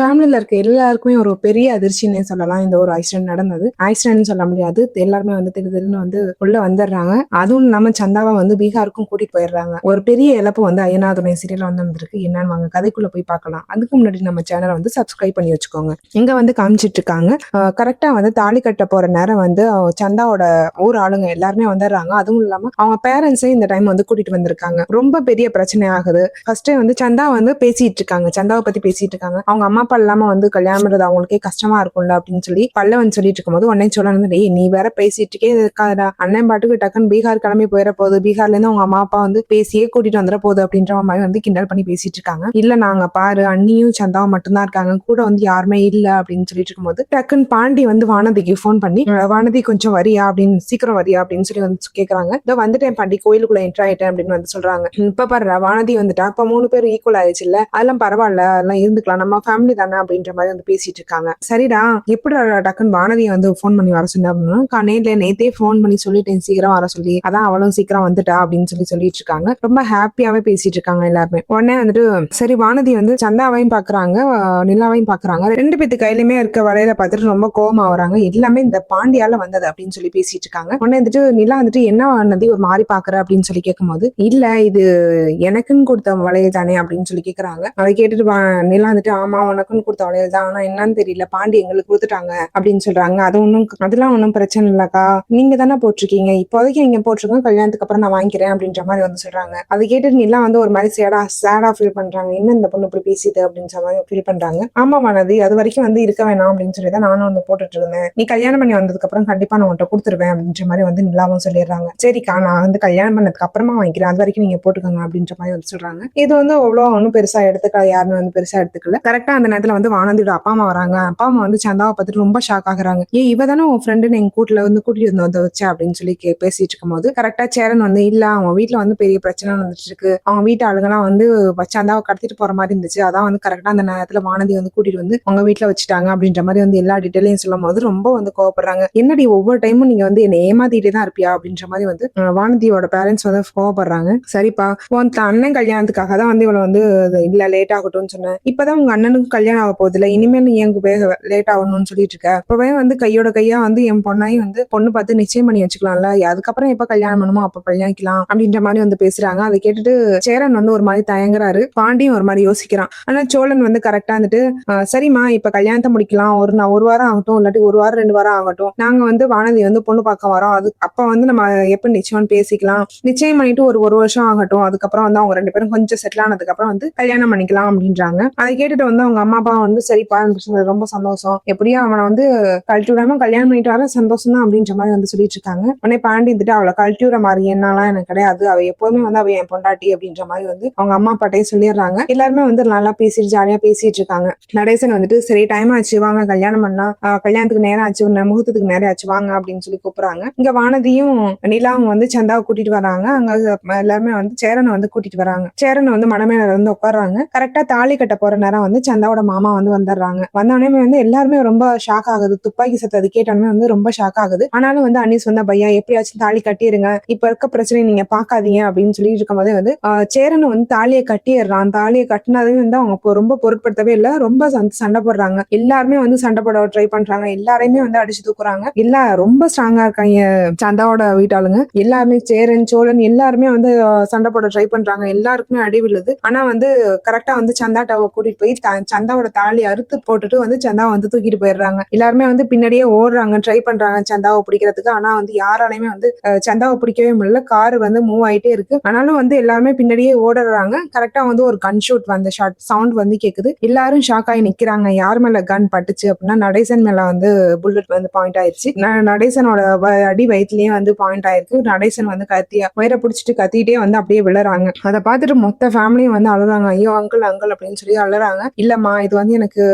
ஃபேமிலில இருக்க எல்லாருக்குமே ஒரு பெரிய அதிர்ச்சின்னே சொல்லலாம். இந்த ஒரு ஆக்சிடென்ட் நடந்தது. ஆக்சிடென்ட்னு சொல்ல முடியாது. எல்லாருமே வந்து திடீர்னு வந்து உள்ள வந்துடுறாங்க. அதுவும் இல்லாம சந்தாவ வந்து பீகாருக்கும் கூட்டிட்டு போயிடுறாங்க. ஒரு பெரிய இழப்பு வந்து அய்யனார் துணை சீரியல்ல வந்து வந்திருக்கு. என்னன்னு வாங்க கதைக்குள்ள போய் பார்க்கலாம். அதுக்கு முன்னாடி நம்ம சேனலை வந்து சப்ஸ்கிரைப் பண்ணி வச்சுக்கோங்க. இங்க வந்து காமிச்சிட்டு இருக்காங்க. கரெக்டா வந்து தாலி கட்ட போற நேரம் வந்து சந்தாவோட ஊர் ஆளுங்க எல்லாருமே வந்துடுறாங்க. அதுவும் இல்லாம அவங்க பேரண்ட்ஸையும் இந்த டைம் வந்து கூட்டிட்டு வந்திருக்காங்க. ரொம்ப பெரிய பிரச்சனை ஆகுது. ஃபர்ஸ்டே வந்து சந்தா வந்து பேசிட்டு இருக்காங்க. சந்தாவை பத்தி பேசிட்டு இருக்காங்க. அவங்க அம்மா அப்பா இல்லாம வந்து கல்யாணம் பண்றது அவங்களுக்கே கஷ்டமா இருக்கும்ல அப்படின்னு சொல்லி பல்லவன் சொல்லிட்டு இருக்கும்போது உடனே சொல்லணும், டேய் நீ வேற பேசிட்டு இருக்கே இருக்காதா, அண்ணன் பாட்டுக்கு டக்குன்னு பீகார் கிளம்பி போயிட போகுது, பீகார்ல இருந்து அவங்க அம்மா அப்பா வந்து பேசியே கூட்டிட்டு வந்துட போகுது அப்படின்ற மாதிரி வந்து கிண்டல் பண்ணி பேசிட்டு இருக்காங்க. இல்ல நாங்க பாரு அண்ணியும் சந்தாவும் மட்டும்தான் இருக்காங்க, கூட வந்து யாருமே இல்ல அப்படின்னு சொல்லிட்டு இருக்கும்போது டக்குன்னு பாண்டி வந்து வானதிக்கு போன் பண்ணி வானதி கொஞ்சம் வரியா அப்படின்னு, சீக்கிரம் வரியா அப்படின்னு சொல்லி வந்து கேக்குறாங்க. இதோ வந்துட்டேன் பாண்டி, கோயிலுக்குள்ள என்ட்ரு ஆயிட்டேன் அப்படின்னு வந்து சொல்றாங்க. இப்ப பாரு வானதி வந்துட்டா, இப்ப 3 பேர் ஈக்குவல் ஆயிடுச்சு இல்ல, அதெல்லாம் பரவாயில்ல, அதெல்லாம் இருந்துக்கலாம், நம்ம ஃபேமிலி தானே அப்படின்ற மாதிரி வந்து பேசிட்டு இருக்காங்க. சரிடா எப்படி டக்குன்னு வானதியை வந்து போன் பண்ணி வர சொன்ன அப்படின்னா, நேத்தே போன் பண்ணி சொல்லிட்டேன் சீக்கிரம் வர சொல்லி, அதான் அவளும் சீக்கிரம் வந்துட்டா அப்படின்னு சொல்லிட்டு இருக்காங்க. ரொம்ப ஹாப்பியாவே பேசிட்டு இருக்காங்க எல்லாருமே. உடனே வந்துட்டு சரி வானதி வந்து சந்தாவையும் பாக்குறாங்க, நிலாவையும் பாக்குறாங்க. 2 பேத்து கையிலுமே இருக்க வளையல பார்த்துட்டு ரொம்ப கோவமா வராங்க. எல்லாமே இந்த பாண்டியால வந்தது அப்படின்னு சொல்லி பேசிட்டு இருக்காங்க. உடனே வந்துட்டு நிலா வந்துட்டு என்ன வானதி ஒரு மாதிரி பாக்குற அப்படின்னு சொல்லி கேட்கும்போது, இல்ல இது எனக்குன்னு கொடுத்த வளையல் தானே அப்படின்னு சொல்லி கேக்குறாங்க. அதை கேட்டுட்டு நிலா வந்துட்டு ஆமா உனக்குன்னு கொடுத்த வளையல் தான், ஆனா என்னன்னு தெரியல பாண்டி எங்களுக்கு கொடுத்துட்டாங்க அப்படின்னு சொல்றாங்க. அதெல்லாம் ஒன்றும் பிரச்சனை இல்லக்கா, நீங்க தானே போட்டிருக்கீங்க, இப்போதைக்கு நீங்க போட்டிருக்கோம், கல்யாணத்துக்கு அப்புறம் நான் வாங்கிக்கிறேன் அப்படின்ற மாதிரி வந்து சொல்றாங்க. அதை கேட்டுட்டு நிலா வந்து ஒரு மாதிரி சேடா ஃபீல் பண்றாங்க. என்ன இந்த பொண்ணு இப்படி பேசிட்டு அப்படின்னு மாதிரி ஃபீல் பண்றாங்க. ஆமா வானதி அது வரைக்கும் வந்து இருக்க வேணாம் அப்படின்னு சொல்லி தான் நானும் வந்து போட்டுட்டு இருந்தேன், நீ கல்யாணம் பண்ணி வந்ததுக்கு அப்புறம் கண்டிப்பா நான் உன்கிட்ட கொடுத்துருவேன் அப்படின்ற மாதிரி வந்து நிலாவும் சொல்லிடுறாங்க. சரிக்கா நான் வந்து கல்யாணம் பண்ணதுக்கு அப்புறமா வாங்கிக்கிறேன், அது வரைக்கும் நீங்க போட்டுக்கோங்க அப்படின்ற மாதிரி வந்து சொல்றாங்க. இது வந்து அவ்வளோ ஒன்றும் பெருசா எடுத்துக்கல, யாருமே வந்து பெருசா எடுத்துக்கல. கரெக்டா அந்த நேரத்துல வந்து வானதியோட அப்பா அம்மா வராங்க. அப்பா அம்மா வந்து சந்தாவை பார்த்துட்டு ரொம்ப ஷாக் ஆகுறாங்க. இவ தானே உன் ஃப்ரெண்டுன்னு எங்க கூட்டுல வந்து கூட்டிட்டு வந்து வச்ச அப்படின்னு சொல்லி பேசிட்டு இருக்கும்போது கரெக்டா சேரன் வந்து இல்ல அவங்க வீட்டுல வந்து பெரிய பிரச்சனை வந்துட்டு இருக்கு, அவங்க வீட்டு ஆளுங்கெல்லாம் வந்து சந்தாவை கடத்திட்டு போற மாதிரி இருந்துச்சு, அதான் வந்து கரெக்டா அந்த நேரத்துல வானதி வந்து கூட்டிட்டு வந்து அவங்க வீட்டுல வச்சுட்டாங்க அப்படின்ற மாதிரி வந்து எல்லா டீட்டெயிலையும் சொல்லும் போது ரொம்ப வந்து கோவப்படுறாங்க. என்னடி ஒவ்வொரு டைமும் நீங்க வந்து என்ன ஏமாத்திட்டே தான் இருப்பியா அப்படின்ற மாதிரி வந்து வானதியோட பேரண்ட்ஸ் வந்து கோவப்படுறாங்க. சரிப்பா உன் அண்ணன் கல்யாணத்துக்காக தான் வந்து இவளை வந்து இல்ல லேட் ஆகட்டும்னு சொன்னேன், இப்பதான் உங்க அண்ணனுக்கு கல்யாணம் ஆக போகுது இல்ல, இனிமேல் நீ எங்க லேட் ஆகணும்னு சொல்லிட்டு இருக்க, இப்பவே வந்து கையோட கையா வந்து என் பொண்ணாயும் வந்து பொண்ணு பார்த்து நிச்சயம் பண்ணி வச்சுக்கலாம்ல, அதுக்கப்புறம் எப்ப கல்யாணம் பண்ணுமோ அப்ப கல்யாணிக்கலாம் அப்படின்ற மாதிரி வந்து பேசுறாங்க. அதை கேட்டுட்டு சேரன் வந்து ஒரு மாதிரி தயங்குறாரு, பாண்டியும் ஒரு மாதிரி யோசிக்கிறான். ஆனா சோழன் வந்து கரெக்டா வந்துட்டு சரிம்மா இப்ப கல்யாணத்தை முடிக்கலாம், ஒரு வாரம் ஆகட்டும், இல்லாட்டி ஒரு வாரம் 2 வாரம் ஆகட்டும், நாங்க வந்து வானதி வந்து பொண்ணு பார்க்க வரோம், அது அப்ப வந்து நம்ம எப்ப நிச்சயம் பேசிக்கலாம், நிச்சயம் பண்ணிட்டு ஒரு வருஷம் ஆகட்டும், அதுக்கப்புறம் வந்து அவங்க 2 பேரும் கொஞ்சம் செட்டில் ஆனதுக்கு அப்புறம் வந்து கல்யாணம் பண்ணிக்கலாம் அப்படின்றாங்க. அதை கேட்டுட்டு வந்து அவங்க அம்மா அப்பா வந்து சரிப்பா ரொம்ப சந்தோஷம், எப்படியும் அவனை வந்து கழட்டி விடாம கல்யாணம் பண்ணிட்டு வர சந்தோஷம் தான் அப்படின்ற மாதிரி வந்து சொல்லிட்டு இருக்காங்க. உடனே பாண்டி வந்துட்டு அவளை கழட்டி விட மாதிரி என்னலாம் எனக்கு கிடையாது, அவ எப்போதுமே வந்து அவ என் பொண்டாட்டி அப்படின்ற மாதிரி வந்து அவங்க அம்மா அப்பாட்டையும் சொல்லிடுறாங்க. எல்லாருமே வந்து நல்லா பேசிட்டு ஜாலியா பேசிட்டு இருக்காங்க. நடேசன் வந்துட்டு சரி டைம் ஆச்சு வாங்க கல்யாணம் பண்ணலாம், கல்யாணத்துக்கு நேரம் ஆச்சு, முகூர்த்தத்துக்கு நேரம் ஆச்சு வாங்க அப்படின்னு சொல்லி கூப்பிடுறாங்க. இங்க வானதியும் நிலாவும் வந்து சந்தாவை கூட்டிட்டு வராங்க. அங்க எல்லாருமே வந்து சேரனை வந்து கூட்டிட்டு வராங்க. சேரனை வந்து மடமேல வந்து உட்காடுறாங்க. கரெக்டா தாலி கட்ட போற நேரம் வந்து சந்தாவோட மாமா வந்து வந்துடுறாங்க. வந்தோடனே வந்து எல்லாருமே ரொம்ப ஷாக் ஆகுது, துப்பாக்கி சத்தது கேட்டோடனே வந்து ரொம்ப ஷாக் ஆகுது. ஆனாலும் வந்து அனீஸ் வந்து பையா எப்படியாச்சும் தாலி கட்டிருங்க, இப்ப இருக்க பிரச்சனை நீங்க பாக்காதீங்க அப்படின்னு சொல்லிட்டு இருக்கும் போதே வந்து சேரனை வந்து தாலியை கட்டிடுறான். தாலியை கட்டினதே வந்து அவங்க ரொம்ப பொருட்படுத்தவே இல்லை, ரொம்ப சண்டை போடுறாங்க. எல்லாருமே வந்து சண்டை போட ட்ரை பண்றாங்க, எல்லாரையுமே வந்து அடிச்சு தூக்குறாங்க. ரொம்ப ஸ்ட்ராங்கா இருக்காங்க சந்தாவோட வீட்டாளுங்க. எல்லாருமே சேரன் சோழன் எல்லாருமே வந்து சண்டை போட ட்ரை பண்றாங்க, எல்லாருக்குமே அடி விழுது. ஆனா வந்து கரெக்டா வந்து சந்தாட்டாவை கூட்டிட்டு போய் சந்தாவோட தாலி அறுத்து போட்டுட்டு வந்து சந்தாவை வந்து தூக்கிட்டு போயிடுறாங்க. எல்லாருமே வந்து பின்னாடியே ஓடுறாங்க, ட்ரை பண்றாங்க சந்தாவை பிடிக்கிறதுக்கு. ஆனா வந்து யாராலையுமே வந்து சந்தாவை பிடிக்கவே முடியல. கார் வந்து மூவ் ஆயிட்டே இருக்கு, ஆனாலும் வந்து எல்லாருமே பின்னாடியே ஓடுறாங்க. கரெக்டா வந்து ஒரு கன் ஷூட் வந்து ஷாட் சவுண்ட் வந்து கேக்குது. எல்லாரும் ஷாக் ஆகி நிக்கிறாங்க. யார் மேல கன் பட்டுச்சு அப்படின்னா நடேசன் மேல வந்து புல்லட் வந்து பாயிண்ட் ஆயிடுச்சு. நடேசனோட அடி வயிற்றுலயே வந்து பாயிண்ட் ஆயிருக்கு. நடேசன் வந்து உயர பிடிச்சிட்டு கத்திட்டே வந்து அப்படியே விழுறாங்க. அதை பார்த்துட்டு மொத்த ஃபேமிலியும் வந்து அழுறாங்க. ஐயோ அங்கிள் அங்கிள் அப்படின்னு சொல்லி அழுறாங்க. இல்லம்மா இது வந்து எனக்கு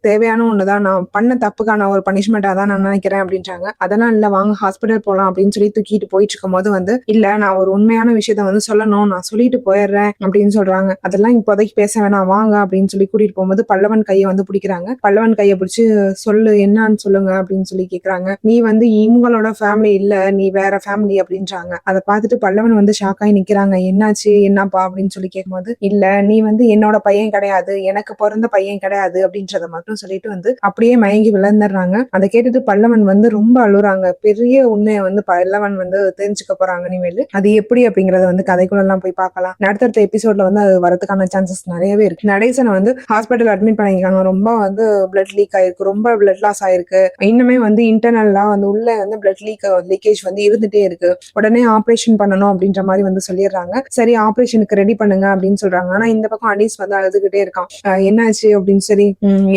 தேவையான ஒண்ணுதான், நான் பண்ண தப்புக்கான ஒரு பனிஷ்மெண்டா தான் நான் நினைக்கிறேன் அப்படின்றாங்க. அதெல்லாம் இல்ல வாங்க ஹாஸ்பிட்டல் போலாம் அப்படின்னு சொல்லி தூக்கிட்டு போயிட்டு இருக்கும் போது வந்து இல்ல நான் ஒரு உண்மையான விஷயத்த வந்து சொல்லணும், நான் சொல்லிட்டு போயிடுறேன் அப்படின்னு சொல்றாங்க. அதெல்லாம் இப்போதைக்கு பேச வேணாம் வாங்க அப்படின்னு சொல்லி கூட்டிட்டு போகும்போது பல்லவன் கையை வந்து பிடிக்கிறாங்க. பல்லவன் கையை பிடிச்சு சொல்லு என்னன்னு சொல்லுங்க அப்படின்னு சொல்லி கேக்குறாங்க. நீ வந்து இவங்களோட ஃபேமிலி இல்ல, நீ வேற ஃபேமிலி அப்படின்றாங்க. அதை பார்த்துட்டு பல்லவன் வந்து ஷாக் ஆகி நிக்கிறாங்க. என்னாச்சு என்னப்பா அப்படின்னு சொல்லி கேட்கும்போது இல்ல நீ வந்து என்னோட பையன் கிடையாது, எனக்கு பிறந்த பிறந்த பையன் கிடையாது அப்படின்றத மட்டும் சொல்லிட்டு வந்து அப்படியே மயங்கி விழுந்துடுறாங்க. அதை கேட்டுட்டு பல்லவன் வந்து ரொம்ப அழுறாங்க. பெரிய உண்மையை வந்து பல்லவன் வந்து தெரிஞ்சுக்க போறாங்க இனிமேல். அது எப்படி அப்படிங்கறத வந்து கதைக்குள்ள எல்லாம் போய் பார்க்கலாம். அடுத்தடுத்த எபிசோட்ல வந்து அது வரதுக்கான சான்சஸ் நிறையவே இருக்கு. நடேசனை வந்து ஹாஸ்பிட்டல் அட்மிட் பண்ணிருக்காங்க. ரொம்ப வந்து பிளட் லீக் ஆயிருக்கு, ரொம்ப பிளட் லாஸ் ஆயிருக்கு. இன்னுமே வந்து இன்டர்னல்லா வந்து உள்ள வந்து பிளட் லீக்கேஜ் வந்து இருந்துட்டே இருக்கு. உடனே ஆபரேஷன் பண்ணணும் அப்படின்ற மாதிரி வந்து சொல்லிடுறாங்க. சரி ஆபரேஷனுக்கு ரெடி பண்ணுங்க அப்படின்னு சொல்றாங்க. ஆனா இந்த பக்கம் அனீஸ் வந்து அழுதுகிட்டே இருக்கான். என்னாச்சு அப்படின்னு சரி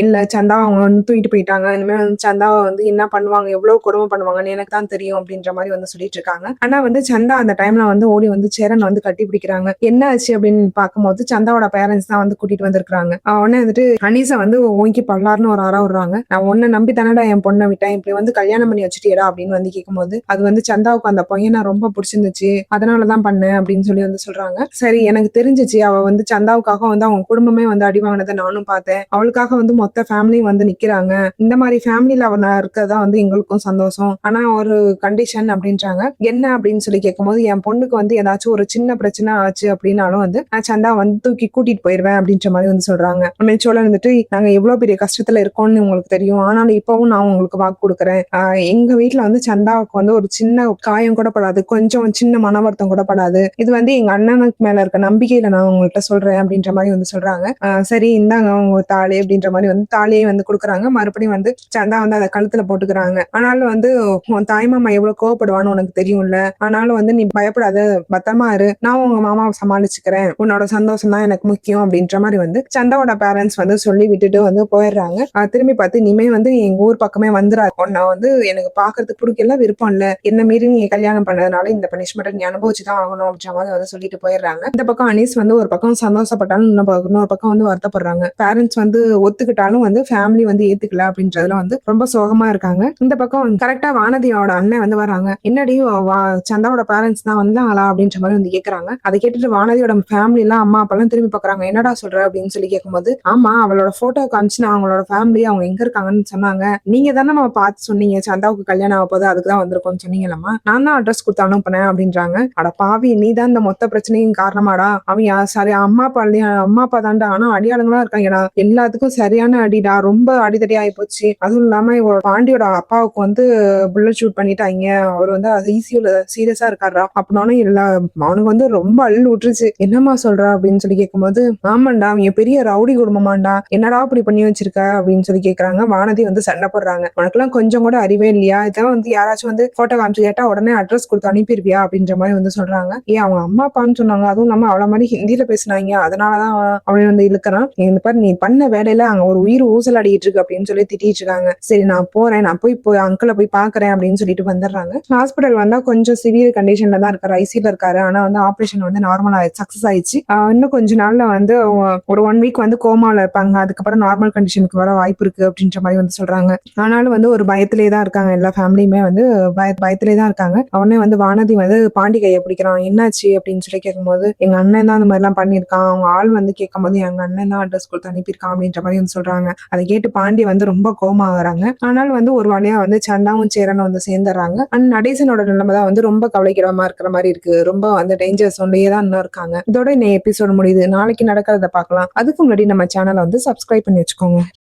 இல்ல சந்தா அவங்க வந்து தூக்கிட்டு போயிட்டாங்க. இனிமேல் வந்து சந்தாவை வந்து என்ன பண்ணுவாங்க, எவ்வளவு கொடுமை பண்ணுவாங்கன்னு எனக்கு தான் தெரியும் அப்படின்ற மாதிரி வந்து சொல்லிட்டு இருக்காங்க. ஆனா வந்து சந்தா அந்த டைம்ல வந்து ஓடி வந்து சேரன் வந்து கட்டி பிடிக்கிறாங்க. என்ன ஆச்சு அப்படின்னு பார்க்கும்போது சந்தாவோட பேரண்ட்ஸ் தான் வந்து கூட்டிட்டு வந்திருக்காங்க. உடனே வந்துட்டு அனீஸை வந்து ஓங்கி பல்லாருன்னு ஒரு அற விடுறாங்க. நான் உன்னை நம்பி தானடா என் பொண்ணை விட்டேன், இப்படி வந்து கல்யாணம் பண்ணி வச்சுட்டியடா அப்படின்னு வந்து கேட்கும்போது அது வந்து சந்தாவுக்கு அந்த பையனை ரொம்ப பிடிச்சிருந்துச்சு, அதனாலதான் பண்ணேன் அப்படின்னு சொல்லி வந்து சொல்றாங்க. சரி எனக்கு தெரிஞ்சிச்சு அவ வந்து சந்தாவுக்காக வந்து அவங்க குடும்பமே வந்து அடி வாங்கினதை நானும் பார்த்தேன். அவளுக்காக வந்து மொத்த ஃபேமிலியும் வந்து நிக்கிறாங்க. இந்த மாதிரி ஃபேமிலியில அவ இருக்கதா வந்து எங்களுக்கும் சந்தோஷம். ஆனா ஒரு கண்டிஷன் அப்படின்றாங்க. என்ன அப்படின்னு சொல்லி கேட்கும்போது என் பொண்ணுக்கு வந்து ஏதாச்சும் ஒரு சின்ன பிரச்சனை ஆச்சு அப்படின்னாலும் வந்து நான் சந்தா வந்து தூக்கி கூட்டிட்டு போயிருவேன் அப்படின்ற மாதிரி வந்து சொல்றாங்க. சோழன் வந்துட்டு நாங்க எவ்வளவு பெரிய கஷ்டத்துல இருக்கோம்னு உங்களுக்கு தெரியும், ஆனாலும் இப்பவும் நான் உங்களுக்கு வாக்கு கொடுக்குறேன். எங்க வீட்டுல வந்து சந்தாவுக்கு வந்து ஒரு சின்ன காயம் கூட படாது, கொஞ்சம் சின்ன மன வருத்தம் கூட படாது. இது வந்து எங்க அண்ணனுக்கு மேல இருக்க நம்பிக்கையில நான் உங்கள்கிட்ட சொல்றேன் அப்படின்ற மாதிரி வந்து சொல்றாங்க. சரி இந்தாங்க உங்க தாலி அப்படின்ற மாதிரி வந்து தாலியை வந்து கொடுக்குறாங்க. மறுபடியும் வந்து சந்தா வந்து அதை கழுத்துல போட்டுக்கிறாங்க. ஆனாலும் வந்து உன் தாய்மாமா எவ்வளவு கோவப்படுவான்னு உனக்கு தெரியும்ல, ஆனாலும் வந்து நீ பயப்படாத, பத்திரமா இரு, நான் உங்க மாமாவை சமாளிச்சுக்கிறேன், உன்னோட சந்தோஷம் தான் எனக்கு முக்கியம் அப்படின்ற மாதிரி வந்து சந்தாவோட பேரண்ட்ஸ் வந்து சொல்லி விட்டுட்டு வந்து போயிடுறாங்க. திரும்பி பார்த்து இனிமே வந்து எங்க ஊர் பக்கமே வந்துடாது, உன்னை வந்து எனக்கு பாக்குறதுக்கு பிடிக்கல, விருப்பம் இல்ல, என்ன மீறி நீ கல்யாணம் பண்ணதுனால இந்த பனிஷ்மெண்ட் நீ அனுபவிச்சுதான் ஆகணும் அப்படின்ற மாதிரி வந்து சொல்லிட்டு போயிடுறாங்க. இந்த பக்கம் அனீஸ் வந்து ஒரு பக்கம் சந்தோஷப்பட்டாலும் இன்னொரு பக்கம் வந்து வருத்தப்படுறாங்க. பேரண்ட்ஸ் வந்து ஒத்துக்கிட்டாலும் வந்து ஃபேமிலி வந்து ஏத்துக்கல அப்படின்றதுல வந்து ரொம்ப சோகமா இருக்காங்க. இந்த பக்கம் கரெக்டா வானதியோட அண்ணன் வந்து வராங்க. என்னடி சந்தாவோட பேரண்ட்ஸ் தான் வந்தாங்களா அப்படின்ற மாதிரி வந்து கேக்குறாங்க. அதை கேட்டுட்டு வானதியோட ஃபேமிலி எல்லாம் அம்மா அப்பா எல்லாம் திரும்பி பாக்குறாங்க. என்னடா சொல்ற அப்படின்னு சொல்லி கேட்கும்போது ஆமா அவளோட போட்டோ காமிச்சு நான் அவங்களோட ஃபேமிலி அவங்க எங்க இருக்காங்கன்னு சொன்னாங்க. நீங்க தானே நம்ம பார்த்து சொன்னீங்க சந்தாவுக்கு கல்யாணம் ஆக போது அதுக்குதான் வந்திருக்கோம்னு சொன்னீங்களம்மா, நான் தான் அட்ரஸ் கொடுத்து அனுப்புனேன் அப்படின்றாங்க. அட பாவி, நீ தான் இந்த மொத்த பிரச்சனையும் காரணமாடா, அவன் சரி அம்மா அப்பா தாண்டா, ஆனா அடியாளுங்களா இருக்காங்கடா, எல்லாத்துக்கும் சரியான அடிடா, ரொம்ப அடிதடி ஆகி போச்சு. அதுவும் இல்லாம இவரோட பாண்டியோட அப்பாவுக்கு வந்து புல்லட் ஷூட் பண்ணிட்டாங்க, அவர் வந்து அது ஈஸியோட சீரியஸா இருக்காரா அப்படின்னாலும் இல்ல, அவனுக்கு வந்து ரொம்ப அள்ளு விட்டுருச்சு. என்னம்மா சொல்ற அப்படின்னு சொல்லி கேட்கும்போது ஆமாண்டா அவங்க பெரிய ரவுடி குடும்பமாண்டா, என்னடா இப்படி பண்ணி வச்சிருக்க அப்படின்னு சொல்லி கேக்குறாங்க. வானதி வந்து சண்டை போடுறாங்க. உனக்கெல்லாம் கொஞ்சம் கூட அறிவே இல்லையா, இதெல்லாம் வந்து யாராச்சும் வந்து போட்டோ காமிச்சு கேட்டா உடனே அட்ரஸ் கொடுத்து அனுப்பிடுவியா அப்படின்ற மாதிரி வந்து சொல்றாங்க. அவங்க அம்மா அப்பான்னு சொன்னாங்க, அதுவும் இல்லாம அவள மாதிரி ஹிந்தியில பேசினாங்க, அதனாலதான் அவளை வந்து இழுக்கிறான். இந்த பாரு நீ பண்ண வேலையில அங்க ஒரு உயிர் ஊசல் அடிக்கிட்டு இருக்கு அப்படின்னு சொல்லி திட்டிட்டு இருக்காங்க. சரி நான் போறேன், நான் போய் அங்கிளை போய் பாக்குறேன் அப்படின்னு சொல்லிட்டு வந்துடுறாங்க. ஹாஸ்பிட்டல் வந்தா கொஞ்சம் சிவியர் கண்டிஷன்ல தான் இருக்காரு, ஐசியூல இருக்காரு. ஆனா வந்து ஆபரேஷன் வந்து நார்மலா சக்சஸ் ஆயிடுச்சு. இன்னும் கொஞ்ச நாள்ல வந்து ஒரு 1 வீக் வந்து கோமால இருப்பாங்க, அதுக்கப்புறம் நார்மல் கண்டிஷனுக்கு வர வாய்ப்பு இருக்கு அப்படின்ற மாதிரி வந்து சொல்றாங்க. ஆனாலும் வந்து ஒரு பயத்திலே தான் இருக்காங்க, எல்லா ஃபேமிலியுமே வந்து பயத்திலே தான் இருக்காங்க. அவனே வந்து வானதி வந்து பாண்டி கையை பிடிக்கிறான். என்னாச்சு அப்படின்னு சொல்லி கேட்கும்போது எங்க அண்ணன் தான் அந்த மாதிரி எல்லாம் பண்ணிருக்கான், அவங்க ஆள் வந்து கேட்கும் போது எங்க அண்ணன் தான் அட்ரஸ் கொடுத்து அனுப்பியிருக்கான் அப்படின்ற மாதிரி வந்து சொல்றாங்க. அதை கேட்டு பாண்டி வந்து ரொம்ப கோமாகறாங்க. ஆனாலும் வந்து ஒரு வழியா வந்து சந்தாவும் சேரனும் வந்து சேர்ந்துடுறாங்க. நடேசனோட நிலைமை தான் வந்து ரொம்ப கவலைக்கிடமா இருக்கிற மாதிரி இருக்கு, ரொம்ப அந்த டேஞ்சர் சோன்லயே தான் இன்னும் இருக்காங்க. இதோட இந்த எபிசோட் முடியுது, நாளைக்கு நடக்கிறத பார்க்கலாம். அதுக்கு முன்னாடி நம்ம சேனலை வந்து சப்ஸ்கிரைப் பண்ணி வச்சுக்கோங்க.